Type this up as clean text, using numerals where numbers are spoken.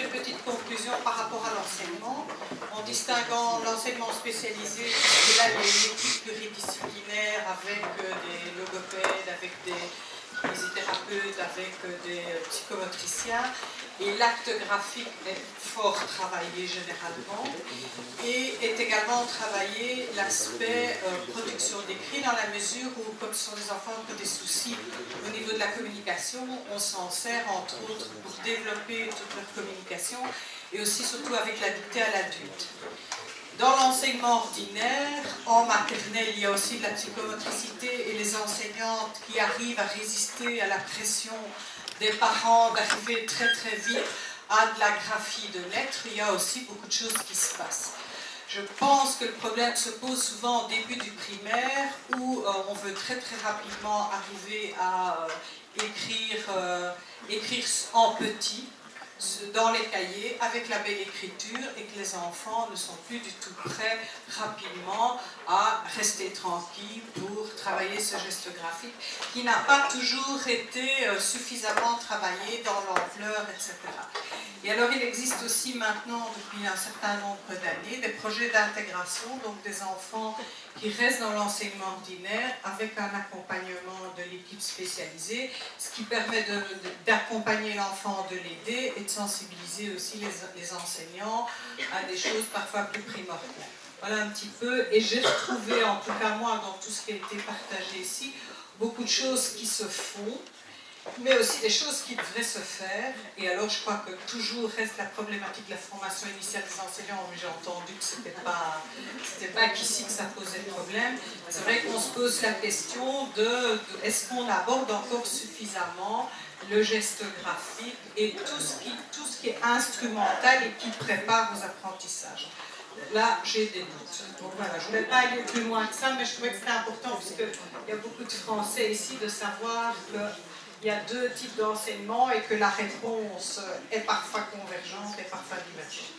une petite conclusion par rapport à l'enseignement, en distinguant l'enseignement spécialisé, puisque là, il y a une équipe pluridisciplinaire avec des logopèdes, avec des kinésithérapeutes, avec des psychomotriciens, et l'acte graphique est fort travaillé généralement, et est également travaillé l'aspect production d'écrit, dans la mesure où, comme ce sont des enfants qui ont des soucis au niveau de la communication, on s'en sert entre autres pour développer toute leur communication, et aussi surtout avec la dictée à l'adulte. Dans l'enseignement ordinaire, en maternelle, il y a aussi de la psychomotricité, et les enseignantes qui arrivent à résister à la pression des parents d'arriver très très vite à de la graphie de lettres, il y a aussi beaucoup de choses qui se passent. Je pense que le problème se pose souvent au début du primaire, où on veut très très rapidement arriver à écrire en petit, dans les cahiers, avec la belle écriture, et que les enfants ne sont plus du tout prêts rapidement à rester tranquilles pour travailler ce geste graphique, qui n'a pas toujours été suffisamment travaillé dans l'ampleur, etc. Et alors il existe aussi maintenant, depuis un certain nombre d'années, des projets d'intégration, donc des enfants qui restent dans l'enseignement ordinaire avec un accompagnement de l'équipe spécialisée, ce qui permet d'accompagner l'enfant, de l'aider et de sensibiliser aussi les enseignants à des choses parfois plus primordiales. Voilà un petit peu, et j'ai trouvé, en tout cas moi, dans tout ce qui a été partagé ici, beaucoup de choses qui se font, mais aussi des choses qui devraient se faire. Et alors je crois que toujours reste la problématique de la formation initiale des enseignants, mais j'ai entendu que c'était pas qu'ici que ça posait problème. C'est vrai qu'on se pose la question de est-ce qu'on aborde encore suffisamment le geste graphique et tout ce qui est instrumental et qui prépare aux apprentissages. Là, j'ai des doutes. Donc voilà, je ne voulais pas aller plus loin que ça, mais je trouvais que c'était important, puisqu'il y a beaucoup de Français ici, de savoir qu'il y a deux types d'enseignement et que la réponse est parfois convergente et parfois divergente.